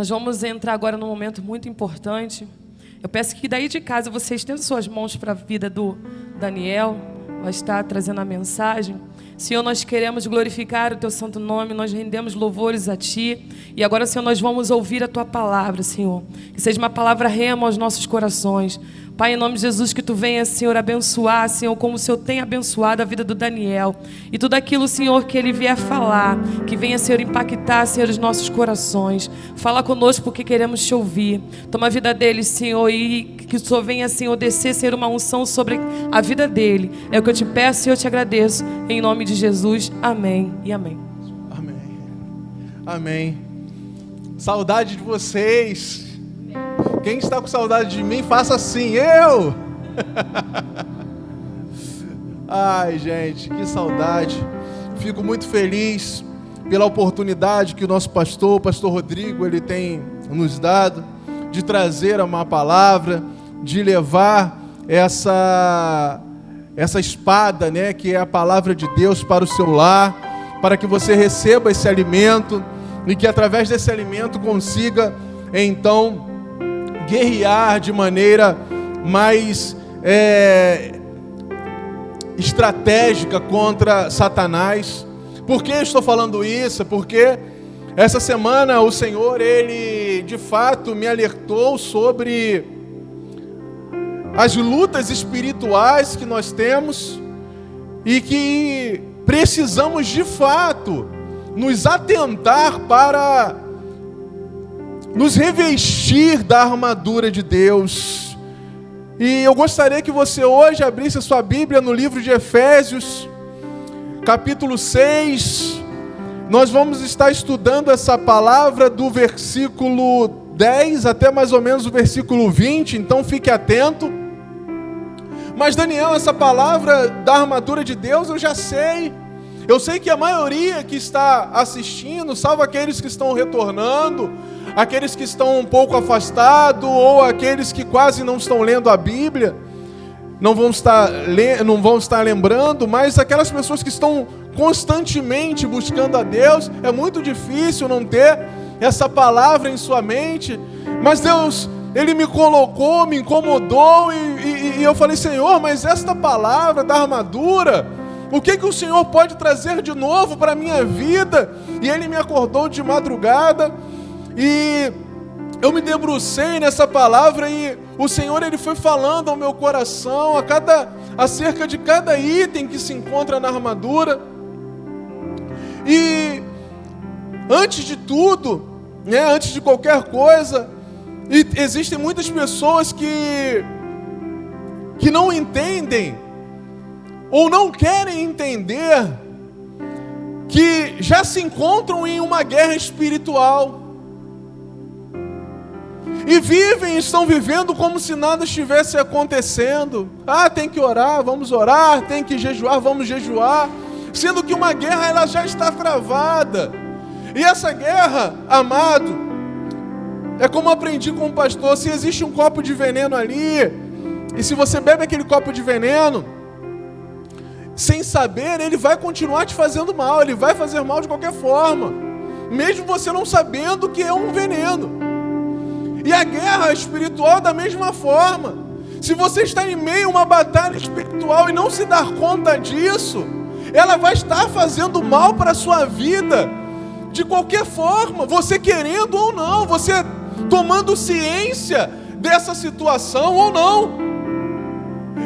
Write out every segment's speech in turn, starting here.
Nós vamos entrar agora num momento muito importante. Eu peço que daí de casa você estenda suas mãos para a vida do Daniel. Vai estar trazendo a mensagem. Senhor, nós queremos glorificar o Teu santo nome, nós rendemos louvores a Ti. E agora, Senhor, nós vamos ouvir a Tua palavra, Senhor. Que seja uma palavra rema aos nossos corações. Pai, em nome de Jesus, que Tu venha, Senhor, abençoar, Senhor, como o Senhor tem abençoado a vida do Daniel. E tudo aquilo, Senhor, que ele vier falar, que venha, Senhor, impactar, Senhor, os nossos corações. Fala conosco porque queremos Te ouvir. Toma a vida dele, Senhor, e que o Senhor venha, Senhor, descer, Senhor, uma unção sobre a vida dele. É o que eu Te peço e eu Te agradeço. Em nome de Jesus, amém e amém. Amém. Amém. Saudade de vocês. Quem está com saudade de mim, faça assim, eu! Ai, gente, que saudade. Fico muito feliz pela oportunidade que o nosso pastor, o pastor Rodrigo, ele tem nos dado de trazer uma palavra, de levar essa espada, né, que é a palavra de Deus para o seu lar, para que você receba esse alimento e que através desse alimento consiga, então, guerrear de maneira mais estratégica contra Satanás. Por que eu estou falando isso? Porque essa semana o Senhor, Ele de fato me alertou sobre as lutas espirituais que nós temos e que precisamos de fato nos atentar para nos revestir da armadura de Deus. E eu gostaria que você hoje abrisse a sua Bíblia no livro de Efésios, capítulo 6. Nós vamos estar estudando essa palavra do versículo 10 até mais ou menos o versículo 20, então fique atento. Mas Daniel, essa palavra da armadura de Deus eu já sei. Eu sei que a maioria que está assistindo, salvo aqueles que estão retornando, aqueles que estão um pouco afastados, ou aqueles que quase não estão lendo a Bíblia, não vão estar lembrando, mas aquelas pessoas que estão constantemente buscando a Deus, é muito difícil não ter essa palavra em sua mente. Mas Deus, Ele me colocou, me incomodou, e eu falei, Senhor, mas esta palavra da armadura, o que o Senhor pode trazer de novo para a minha vida? E Ele me acordou de madrugada, e eu me debrucei nessa palavra, e o Senhor, Ele foi falando ao meu coração acerca de cada item que se encontra na armadura. E antes de tudo, né, antes de qualquer coisa, existem muitas pessoas que não entendem ou não querem entender que já se encontram em uma guerra espiritual e estão vivendo como se nada estivesse acontecendo. Tem que orar, tem que jejuar, vamos jejuar, sendo que uma guerra ela já está travada. E essa guerra, amado, é como aprendi com o pastor: se existe um copo de veneno ali, e se você bebe aquele copo de veneno sem saber, ele vai continuar te fazendo mal, ele vai fazer mal de qualquer forma, mesmo você não sabendo que é um veneno. E a guerra espiritual da mesma forma. Se você está em meio a uma batalha espiritual e não se dar conta disso, ela vai estar fazendo mal para a sua vida de qualquer forma, você querendo ou não, você tomando ciência dessa situação ou não.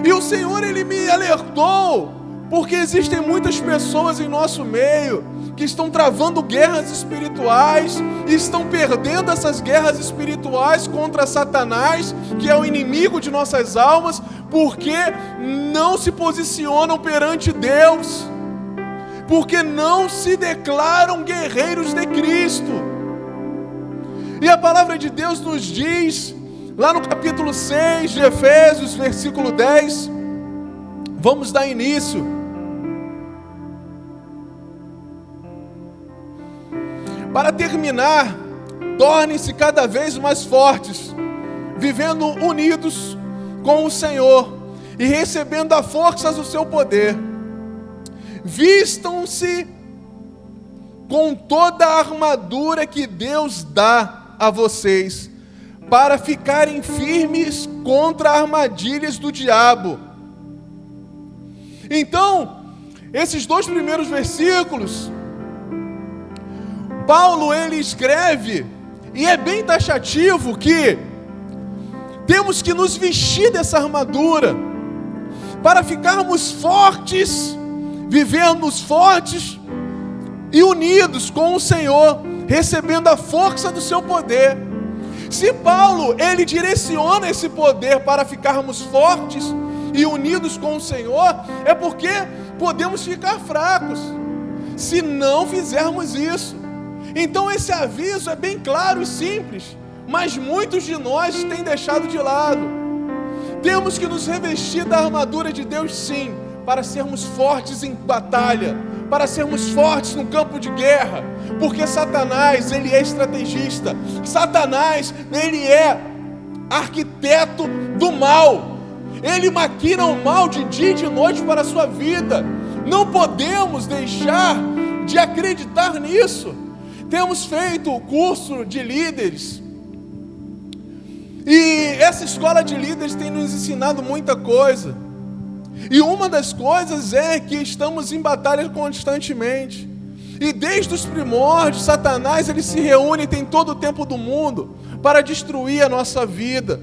E o Senhor, Ele me alertou, porque existem muitas pessoas em nosso meio que estão travando guerras espirituais e estão perdendo essas guerras espirituais contra Satanás, que é o inimigo de nossas almas, porque não se posicionam perante Deus, porque não se declaram guerreiros de Cristo. E a palavra de Deus nos diz, lá no capítulo 6 de Efésios, versículo 10, vamos dar início. Para terminar, tornem-se cada vez mais fortes, vivendo unidos com o Senhor e recebendo a força do seu poder. Vistam-se com toda a armadura que Deus dá, a vocês, para ficarem firmes contra armadilhas do diabo. Então, esses 2 primeiros versículos, Paulo ele escreve, e é bem taxativo que temos que nos vestir dessa armadura, para ficarmos fortes, vivermos fortes e unidos com o Senhor, recebendo a força do seu poder. Se Paulo, ele direciona esse poder para ficarmos fortes e unidos com o Senhor, é porque podemos ficar fracos, se não fizermos isso. Então esse aviso é bem claro e simples, mas muitos de nós têm deixado de lado. Temos que nos revestir da armadura de Deus, sim, para sermos fortes em batalha, para sermos fortes no campo de guerra, porque Satanás, ele é estrategista, Satanás, ele é arquiteto do mal, ele maquina o mal de dia e de noite para a sua vida. Não podemos deixar de acreditar nisso. Temos feito o curso de líderes, e essa escola de líderes tem nos ensinado muita coisa. E uma das coisas é que estamos em batalha constantemente. E desde os primórdios, Satanás ele se reúne, tem todo o tempo do mundo para destruir a nossa vida.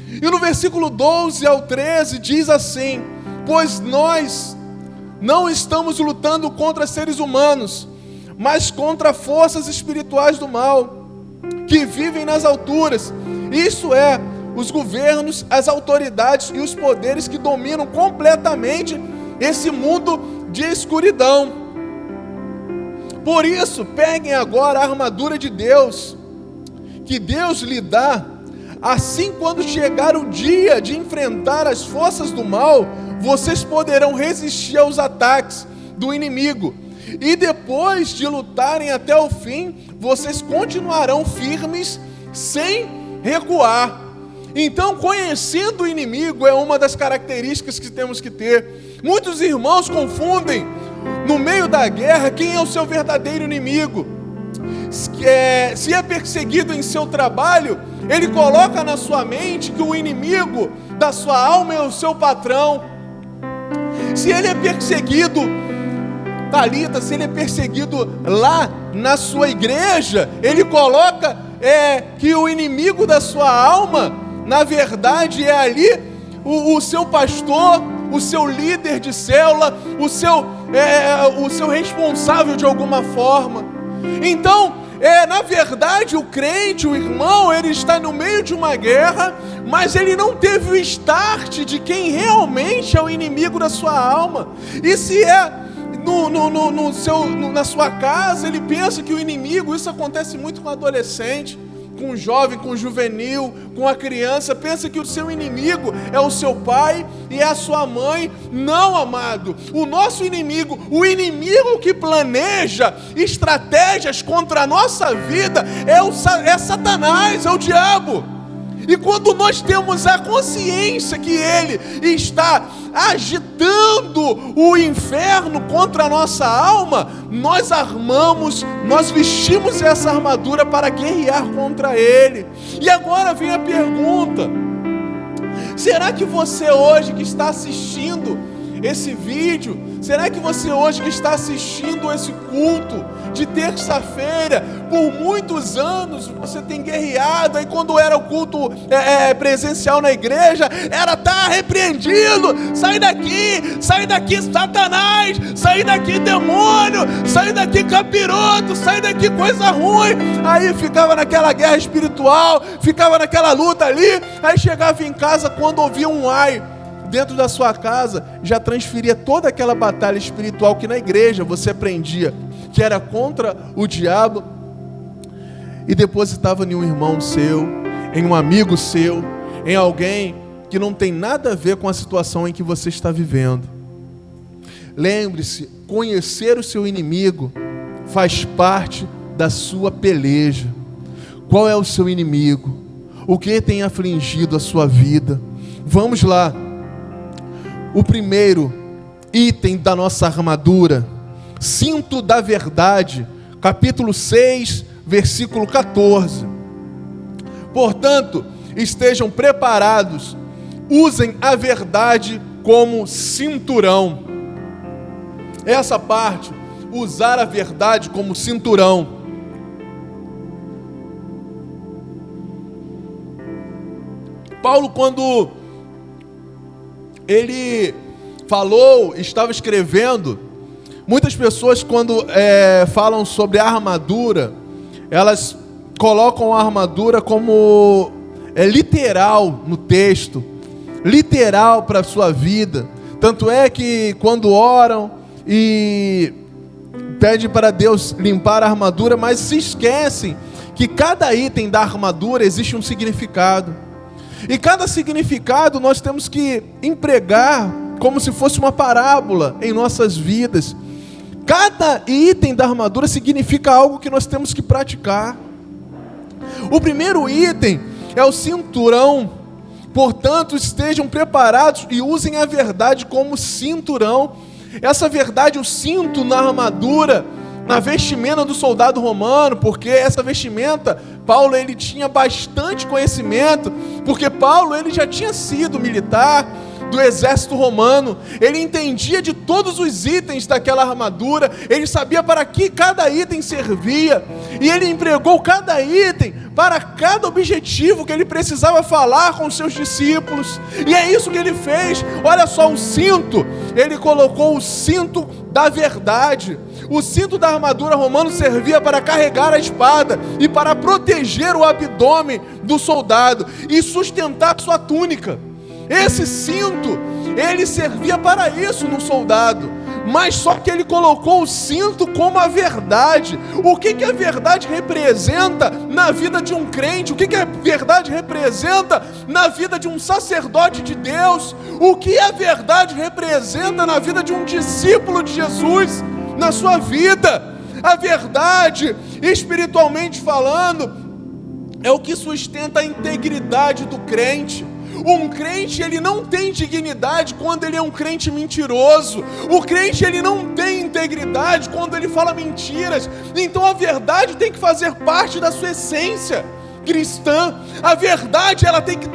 E no versículo 12 ao 13 diz assim: pois nós não estamos lutando contra seres humanos, mas contra forças espirituais do mal, que vivem nas alturas. Isso é, os governos, as autoridades e os poderes que dominam completamente esse mundo de escuridão. Por isso, peguem agora a armadura de Deus, que Deus lhe dá. Assim, quando chegar o dia de enfrentar as forças do mal, vocês poderão resistir aos ataques do inimigo. E depois de lutarem até o fim, vocês continuarão firmes sem recuar. Então, conhecendo o inimigo é uma das características que temos que ter. Muitos irmãos confundem no meio da guerra quem é o seu verdadeiro inimigo. Se é perseguido em seu trabalho, ele coloca na sua mente que o inimigo da sua alma é o seu patrão. Se ele é perseguido, Talita, se ele é perseguido lá na sua igreja, ele coloca que o inimigo da sua alma, na verdade, é ali o seu pastor, o seu líder de célula, o seu responsável de alguma forma. Então, na verdade, o crente, o irmão, ele está no meio de uma guerra, mas ele não teve o start de quem realmente é o inimigo da sua alma. E se é na sua casa, ele pensa que o inimigo, isso acontece muito com adolescente, com o jovem, com o juvenil, com a criança, pensa que o seu inimigo é o seu pai e é a sua mãe. Não, amado, o nosso inimigo, o inimigo que planeja estratégias contra a nossa vida é Satanás, é o diabo. E quando nós temos a consciência que ele está agitando o inferno contra a nossa alma, nós vestimos essa armadura para guerrear contra ele. E agora vem a pergunta: será que você hoje que está assistindo esse vídeo, será que você hoje que está assistindo esse culto de terça-feira, por muitos anos você tem guerreado, aí quando era o culto presencial na igreja, era repreendido, sai daqui Satanás, sai daqui demônio, sai daqui capiroto, sai daqui coisa ruim. Aí ficava naquela guerra espiritual, ficava naquela luta ali, aí chegava em casa, quando ouvia um ai dentro da sua casa, já transferia toda aquela batalha espiritual que na igreja você aprendia que era contra o diabo, e depositava em um irmão seu, em um amigo seu, em alguém que não tem nada a ver com a situação em que você está vivendo. Lembre-se, conhecer o seu inimigo faz parte da sua peleja. Qual é o seu inimigo? O que tem afligido a sua vida? Vamos lá. O primeiro item da nossa armadura, cinto da verdade, capítulo 6, versículo 14. Portanto, estejam preparados, usem a verdade como cinturão. Essa parte, usar a verdade como cinturão. Paulo, quando ele falou, estava escrevendo, muitas pessoas quando falam sobre a armadura, elas colocam a armadura como literal no texto, literal para a sua vida. Tanto é que quando oram e pedem para Deus limpar a armadura, mas se esquecem que cada item da armadura existe um significado. E cada significado nós temos que empregar como se fosse uma parábola em nossas vidas. Cada item da armadura significa algo que nós temos que praticar. O primeiro item é o cinturão. Portanto, estejam preparados e usem a verdade como cinturão. Essa verdade, o cinto na armadura, na vestimenta do soldado romano, porque essa vestimenta, Paulo ele tinha bastante conhecimento, porque Paulo ele já tinha sido militar do exército romano, ele entendia de todos os itens daquela armadura, ele sabia para que cada item servia, e ele empregou cada item para cada objetivo que ele precisava falar com os seus discípulos, e é isso que ele fez. Olha só, o cinto, ele colocou o cinto da verdade. O cinto da armadura romana servia para carregar a espada e para proteger o abdômen do soldado e sustentar sua túnica. Esse cinto, ele servia para isso no soldado, mas só que ele colocou o cinto como a verdade. O que a verdade representa na vida de um crente? O que a verdade representa na vida de um sacerdote de Deus? O que a verdade representa na vida de um discípulo de Jesus, na sua vida? A verdade, espiritualmente falando, é o que sustenta a integridade do crente. Um crente, ele não tem dignidade quando ele é um crente mentiroso. O crente, ele não tem integridade quando ele fala mentiras. Então a verdade tem que fazer parte da sua essência cristã. A verdade, ela tem que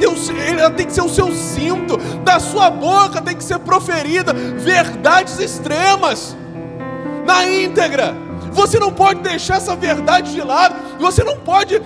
ser o seu cinto. Da sua boca tem que ser proferida verdades extremas, na íntegra. Você não pode deixar essa verdade de lado. Você não pode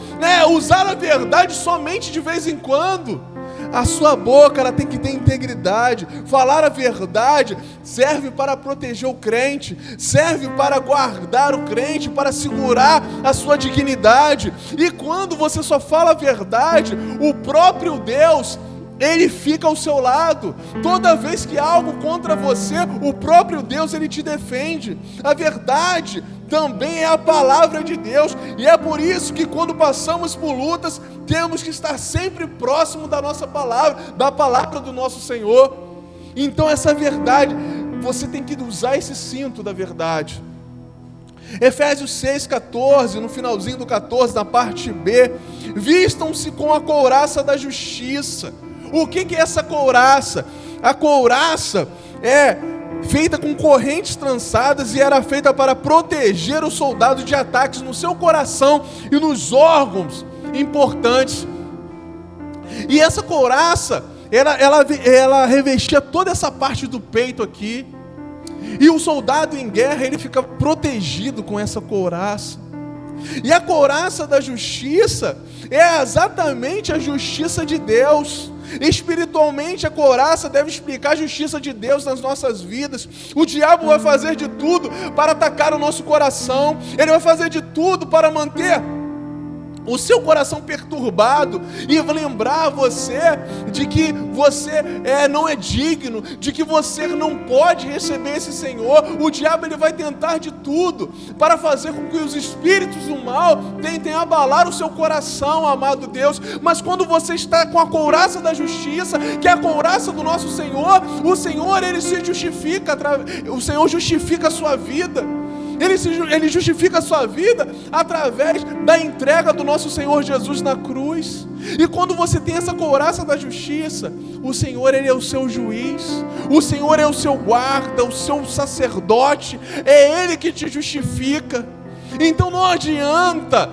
usar a verdade somente de vez em quando. A sua boca, ela tem que ter integridade. Falar a verdade serve para proteger o crente, serve para guardar o crente, para segurar a sua dignidade. E quando você só fala a verdade, o próprio Deus, ele fica ao seu lado. Toda vez que há algo contra você, o próprio Deus, ele te defende. A verdade também é a palavra de Deus, e é por isso que quando passamos por lutas, temos que estar sempre próximo da nossa palavra, da palavra do nosso Senhor. Então essa verdade, você tem que usar esse cinto da verdade. Efésios 6,14, no finalzinho do 14, na parte B, vistam-se com a couraça da justiça. O que é essa couraça? A couraça é feita com correntes trançadas e era feita para proteger o soldado de ataques no seu coração e nos órgãos importantes. E essa couraça, ela revestia toda essa parte do peito aqui. E o soldado em guerra, ele fica protegido com essa couraça. E a couraça da justiça é exatamente a justiça de Deus. Espiritualmente, a couraça deve explicar a justiça de Deus nas nossas vidas. O diabo vai fazer de tudo para atacar o nosso coração. Ele vai fazer de tudo para manter o seu coração perturbado e lembrar você de que você não é digno, de que você não pode receber esse Senhor. O diabo, ele vai tentar de tudo para fazer com que os espíritos do mal tentem abalar o seu coração, amado Deus. Mas quando você está com a couraça da justiça, que é a couraça do nosso Senhor, o Senhor, ele se justifica, o Senhor justifica a sua vida. Ele justifica a sua vida através da entrega do nosso Senhor Jesus na cruz. E quando você tem essa couraça da justiça, o Senhor, ele é o seu juiz, o Senhor é o seu guarda, o seu sacerdote, é Ele que te justifica. Então não adianta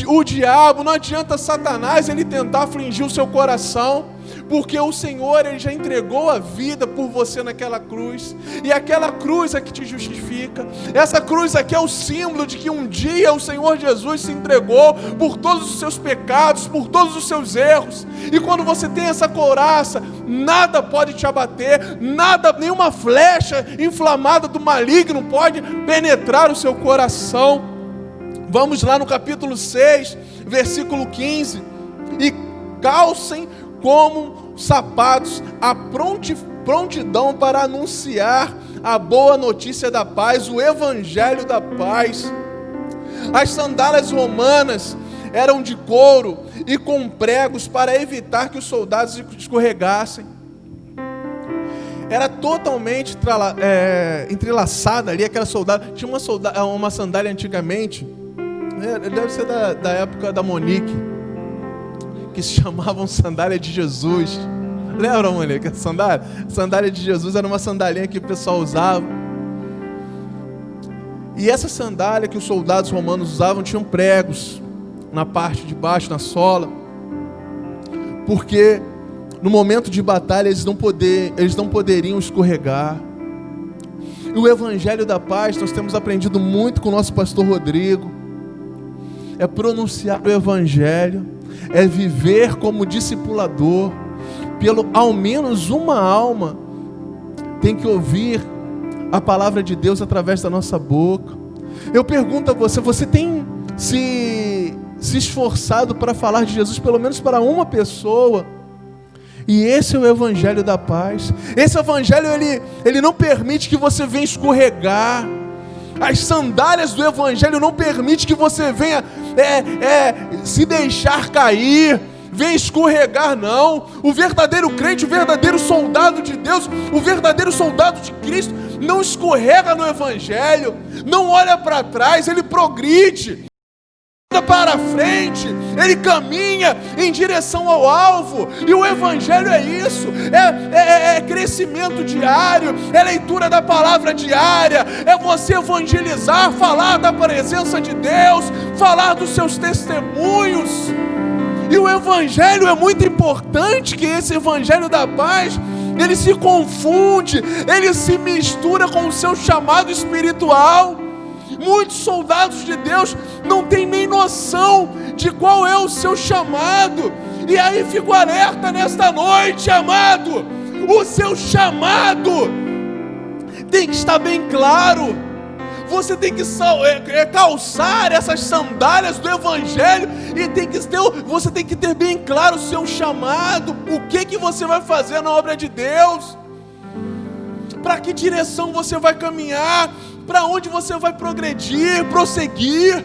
o diabo, não adianta Satanás ele tentar afligir o seu coração, porque o Senhor ele já entregou a vida por você naquela cruz, e aquela cruz é que te justifica. Essa cruz aqui é o símbolo de que um dia o Senhor Jesus se entregou por todos os seus pecados, por todos os seus erros, e quando você tem essa couraça, nada pode te abater, nada, nenhuma flecha inflamada do maligno pode penetrar o seu coração. Vamos lá no capítulo 6, versículo 15, e calcem como sapatos a prontidão para anunciar a boa notícia da paz, o evangelho da paz. As sandálias romanas eram de couro e com pregos para evitar que os soldados escorregassem. Era totalmente entrelaçada ali, aquela soldada. Tinha uma sandália antigamente, deve ser da época da Monique, que se chamavam sandália de Jesus. Lembra, Monique? A sandália de Jesus era uma sandalinha que o pessoal usava. E essa sandália que os soldados romanos usavam tinham pregos na parte de baixo, na sola, porque no momento de batalha eles não poderiam escorregar. E o evangelho da paz, nós temos aprendido muito com o nosso pastor Rodrigo, é pronunciar o evangelho, é viver como discipulador. Ao menos uma alma tem que ouvir a palavra de Deus através da nossa boca. Eu pergunto a você, você tem se esforçado para falar de Jesus pelo menos para uma pessoa? E esse é o evangelho da paz. Esse evangelho ele não permite que você venha escorregar. As sandálias do evangelho não permitem que você venha se deixar cair, venha escorregar, não. O verdadeiro crente, o verdadeiro soldado de Deus, o verdadeiro soldado de Cristo não escorrega no evangelho, não olha para trás, ele progride, anda para frente, ele caminha em direção ao alvo. E o evangelho é isso, é crescimento diário, é leitura da palavra diária, é você evangelizar, falar da presença de Deus, falar dos seus testemunhos. E o evangelho é muito importante, que esse evangelho da paz, ele se confunde, ele se mistura com o seu chamado espiritual. Muitos soldados de Deus não têm nem noção de qual é o seu chamado. E aí fico alerta nesta noite, amado. O seu chamado tem que estar bem claro. Você tem que calçar essas sandálias do evangelho e você tem que ter bem claro o seu chamado. O que você vai fazer na obra de Deus? Para que direção você vai caminhar? Para onde você vai progredir, prosseguir?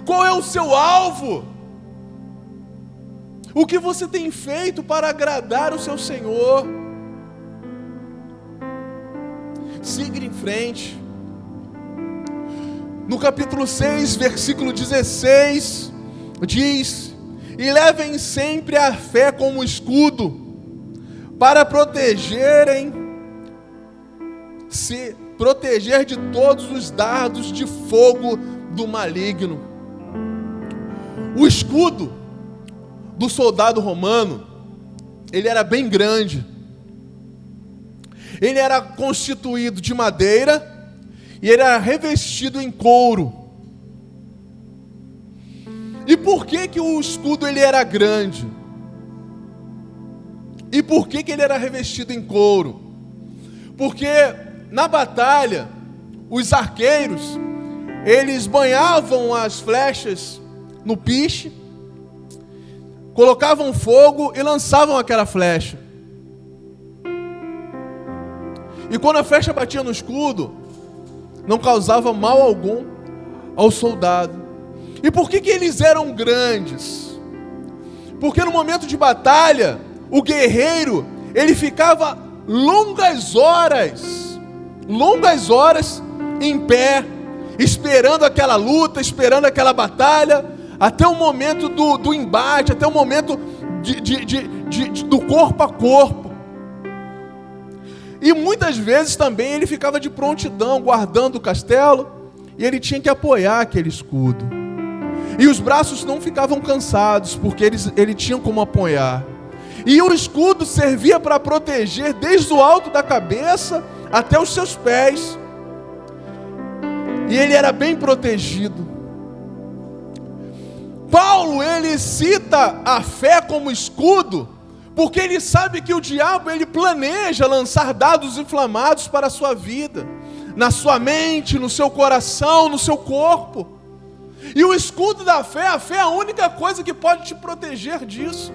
Qual é o seu alvo? O que você tem feito para agradar o seu Senhor? Siga em frente. No capítulo 6, versículo 16, diz: e levem sempre a fé como escudo, para se proteger de todos os dardos de fogo do maligno. O escudo do soldado romano, ele era bem grande. Ele era constituído de madeira e ele era revestido em couro. E por que o escudo ele era grande? E por que ele era revestido em couro? Porque na batalha, os arqueiros, eles banhavam as flechas no piche, colocavam fogo e lançavam aquela flecha. E quando a flecha batia no escudo, não causava mal algum ao soldado. E por que eles eram grandes? Porque no momento de batalha, o guerreiro, ele ficava longas horas em pé, esperando aquela luta, esperando aquela batalha, até o momento do embate, até o momento do corpo a corpo. E muitas vezes também ele ficava de prontidão, guardando o castelo, e ele tinha que apoiar aquele escudo. E os braços não ficavam cansados, porque ele tinha como apoiar. E o escudo servia para proteger desde o alto da cabeça até os seus pés. E ele era bem protegido. Paulo, ele cita a fé como escudo, porque ele sabe que o diabo, ele planeja lançar dardos inflamados para a sua vida, na sua mente, no seu coração, no seu corpo. E o escudo da fé, a fé é a única coisa que pode te proteger disso.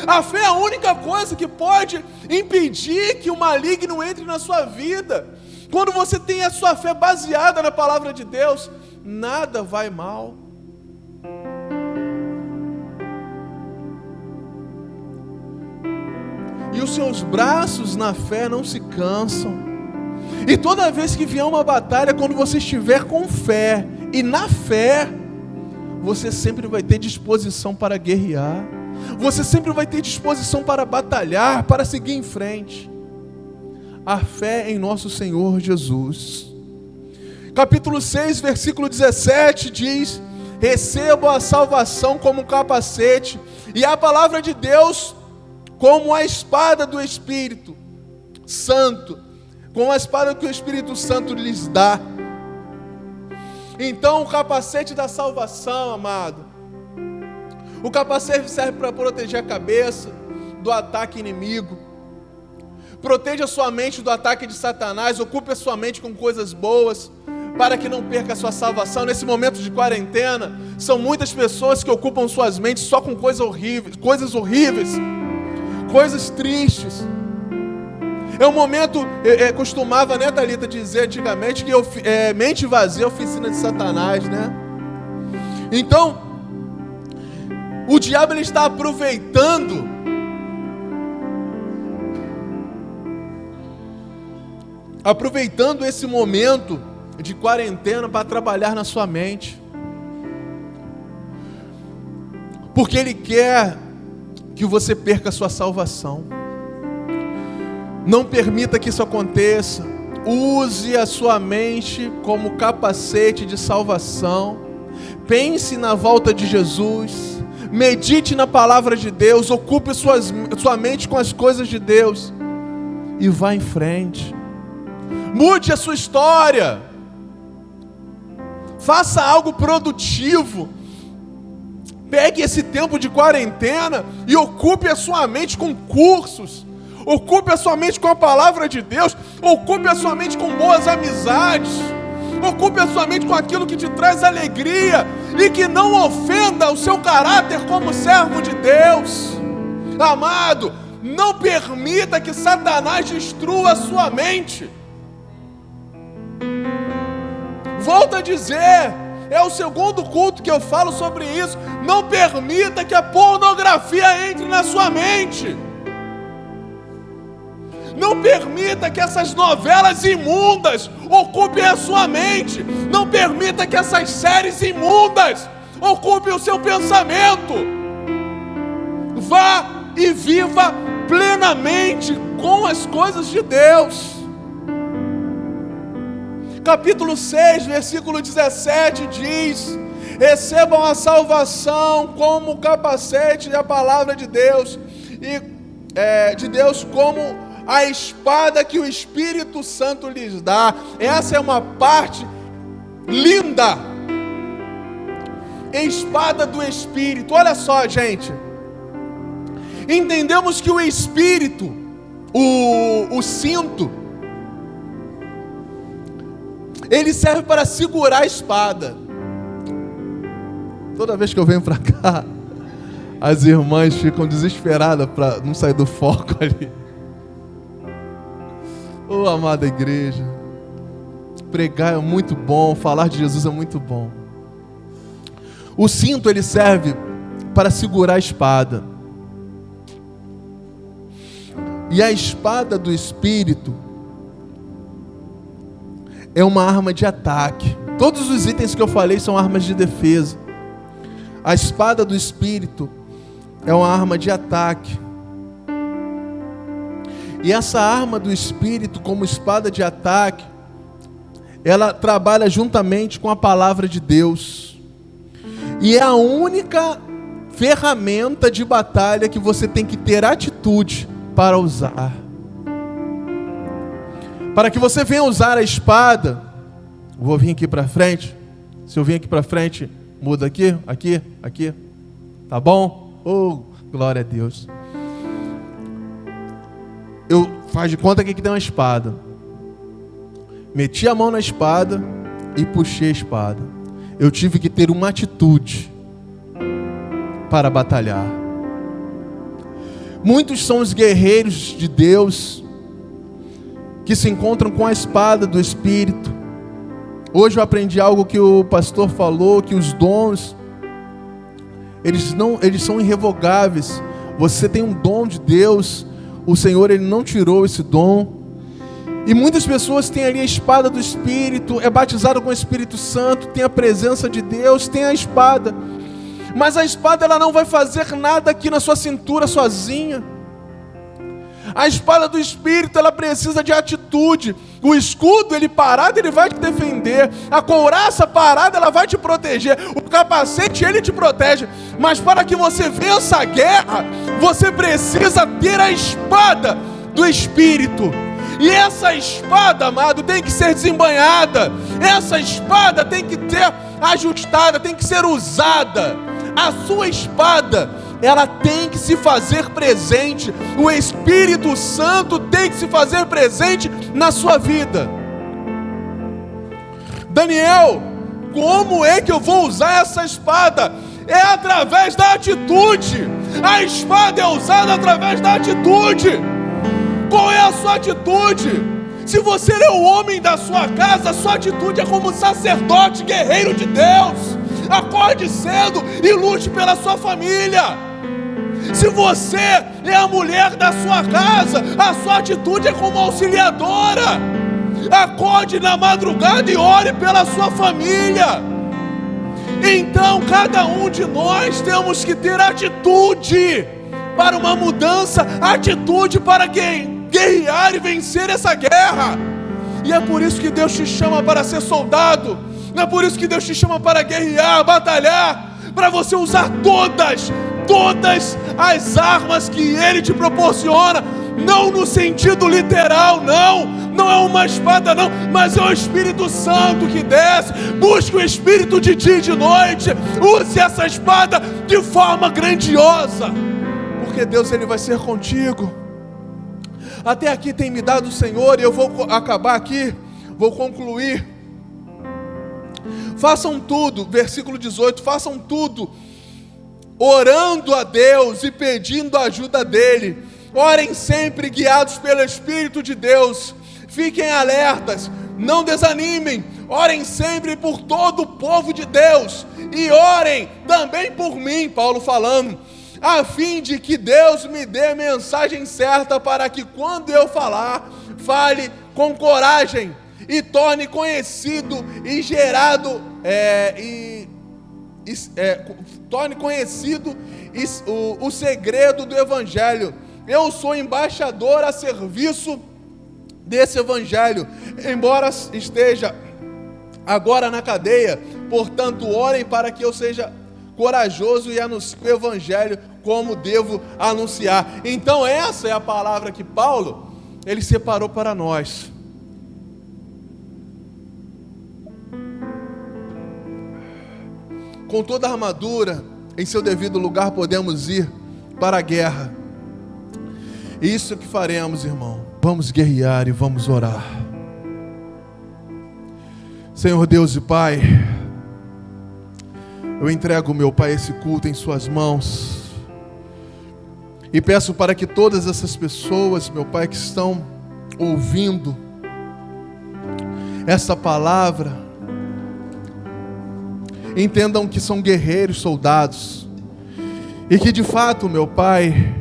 A fé é a única coisa que pode impedir que o maligno entre na sua vida. Quando você tem a sua fé baseada na palavra de Deus, nada vai mal. E os seus braços na fé não se cansam. E toda vez que vier uma batalha, quando você estiver com fé e na fé, você sempre vai ter disposição para guerrear. Você sempre vai ter disposição para batalhar, para seguir em frente. A fé em nosso Senhor Jesus. Capítulo 6, versículo 17 diz: recebo a salvação como capacete, e a palavra de Deus como a espada do Espírito Santo, com a espada que o Espírito Santo lhes dá. Então o capacete da salvação, amado, o capacete serve para proteger a cabeça do ataque inimigo. Proteja a sua mente do ataque de Satanás. Ocupe a sua mente com coisas boas, para que não perca a sua salvação. Nesse momento de quarentena, são muitas pessoas que ocupam suas mentes só com coisas horríveis, coisas tristes. É um momento, costumava, né, Thalita, dizer antigamente que mente vazia é oficina de Satanás, né? Então, o diabo, ele está aproveitando esse momento de quarentena para trabalhar na sua mente, porque ele quer que você perca a sua salvação. Não permita que isso aconteça. Use a sua mente como capacete de salvação. Pense na volta de Jesus. Medite na palavra de Deus. Ocupe sua mente com as coisas de Deus. E vá em frente. Mude a sua história. Faça algo produtivo. Pegue esse tempo de quarentena e ocupe a sua mente com cursos. Ocupe a sua mente com a palavra de Deus. Ocupe a sua mente com boas amizades. Ocupe a sua mente com aquilo que te traz alegria e que não ofenda o seu caráter como servo de Deus. Amado, não permita que Satanás destrua a sua mente. Volto a dizer, é o segundo culto que eu falo sobre isso. Não permita que a pornografia entre na sua mente. Não permita que essas novelas imundas ocupem a sua mente. Não permita que essas séries imundas ocupem o seu pensamento. Vá e viva plenamente com as coisas de Deus. Capítulo 6, versículo 17 diz: recebam a salvação como capacete da palavra de Deus, de Deus, como a espada que o Espírito Santo lhes dá. Essa é uma parte linda. Espada do Espírito. Olha só, gente. Entendemos que o Espírito, o cinto, ele serve para segurar a espada. Toda vez que eu venho para cá, as irmãs ficam desesperadas para não sair do foco ali. Oh, amada igreja, pregar é muito bom, falar de Jesus é muito bom. O cinto, ele serve para segurar a espada. E a espada do Espírito é uma arma de ataque. Todos os itens que eu falei são armas de defesa. A espada do Espírito é uma arma de ataque. E essa arma do Espírito, como espada de ataque, ela trabalha juntamente com a palavra de Deus. E é a única ferramenta de batalha que você tem que ter atitude para usar. Para que você venha usar a espada, vou vir aqui para frente. Se eu vir aqui para frente, muda aqui, aqui. Tá bom? Oh, glória a Deus. Eu faz de conta que tem uma espada. Meti a mão na espada e puxei a espada. Eu tive que ter uma atitude para batalhar. Muitos são os guerreiros de Deus que se encontram com a espada do Espírito. Hoje eu aprendi algo que o pastor falou, que os dons, eles são irrevogáveis. Você tem um dom de Deus, o Senhor ele não tirou esse dom. E muitas pessoas têm ali a espada do Espírito, é batizado com o Espírito Santo, tem a presença de Deus, tem a espada. Mas a espada ela não vai fazer nada aqui na sua cintura sozinha. A espada do Espírito ela precisa de atitude. O escudo ele parado ele vai te defender. A couraça parada ela vai te proteger. O capacete ele te protege. Mas para que você vença a guerra, você precisa ter a espada do Espírito. E essa espada, amado, tem que ser desembainhada. Essa espada tem que ser ajustada, tem que ser usada. A sua espada, ela tem que se fazer presente. O Espírito Santo tem que se fazer presente na sua vida. Daniel, como é que eu vou usar essa espada? É através da atitude. A espada é usada através da atitude. Qual é a sua atitude? Se você é o homem da sua casa, a sua atitude é como sacerdote, guerreiro de Deus. Acorde cedo e lute pela sua família. Se você é a mulher da sua casa, a sua atitude é como auxiliadora. Acorde na madrugada e ore pela sua família. Então cada um de nós temos que ter atitude para uma mudança, atitude para guerrear e vencer essa guerra. E é por isso que Deus te chama para ser soldado. É por isso que Deus te chama para guerrear, batalhar, para você usar todas as armas que Ele te proporciona. Não no sentido literal, não é uma espada não, mas é o Espírito Santo que desce. Busque o Espírito de dia e de noite. Use essa espada de forma grandiosa, porque Deus ele vai ser contigo. Até aqui tem me dado o Senhor, e eu vou acabar aqui, vou concluir. Façam tudo, versículo 18, façam tudo, orando a Deus e pedindo a ajuda dEle. Orem sempre guiados pelo Espírito de Deus. Fiquem alertas, não desanimem. Orem sempre por todo o povo de Deus. E orem também por mim, Paulo falando, a fim de que Deus me dê a mensagem certa, para que quando eu falar, fale com coragem e torne conhecido e gerado torne conhecido o segredo do Evangelho. Eu sou embaixador a serviço desse Evangelho, embora esteja agora na cadeia. Portanto, orem para que eu seja corajoso e anuncie o Evangelho como devo anunciar. Então essa é a palavra que Paulo ele separou para nós. Com toda a armadura em seu devido lugar podemos ir para a guerra. Isso que faremos, irmão. Vamos guerrear e vamos orar. Senhor Deus e Pai, eu entrego, meu Pai, esse culto em suas mãos. E peço para que todas essas pessoas, meu Pai, que estão ouvindo essa palavra, entendam que são guerreiros, soldados. E que de fato, meu Pai,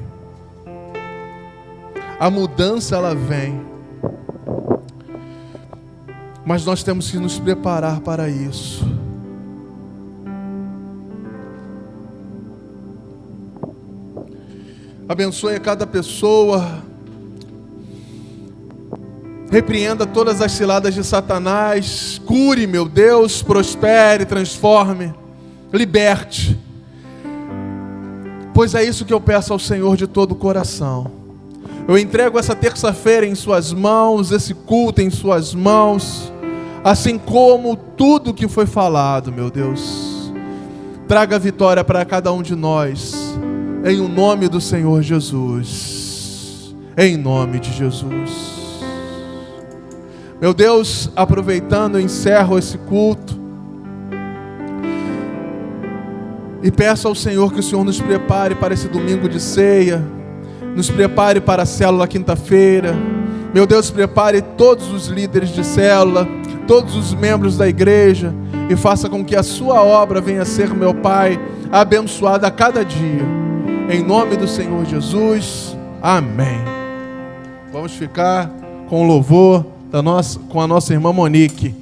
a mudança ela vem. Mas nós temos que nos preparar para isso. Abençoe a cada pessoa. Repreenda todas as ciladas de Satanás. Cure, meu Deus, prospere, transforme. liberte. Pois é isso que eu peço ao Senhor de todo o coração. Eu entrego essa terça-feira em suas mãos, esse culto em suas mãos, assim como tudo que foi falado, meu Deus. Traga vitória para cada um de nós, em o nome do Senhor Jesus. Em nome de Jesus. Meu Deus, aproveitando, eu encerro esse culto e peço ao Senhor que o Senhor nos prepare para esse domingo de ceia, nos prepare para a célula quinta-feira. Meu Deus, prepare todos os líderes de célula, todos os membros da igreja, e faça com que a sua obra venha a ser, meu Pai, abençoada a cada dia. Em nome do Senhor Jesus, amém. Vamos ficar com o louvor com a nossa irmã Monique.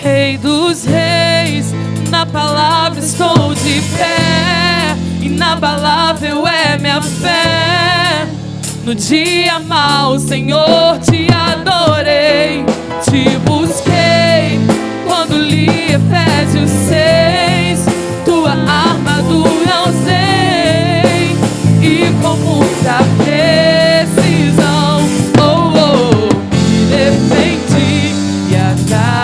Rei dos reis, na palavra estou de pé, inabalável é minha fé. No dia mau, Senhor, te adorei, te busquei, quando li Efésios 6, tua armadura usei, e com muita precisão, me defendi e ataquei.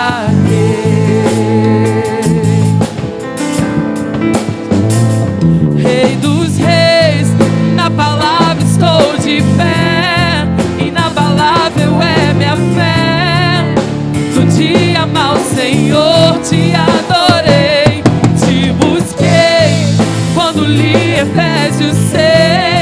Rei dos reis, na palavra estou de pé, inabalável é minha fé. No dia mau, Senhor, te adorei, te busquei, quando li Efésios 6.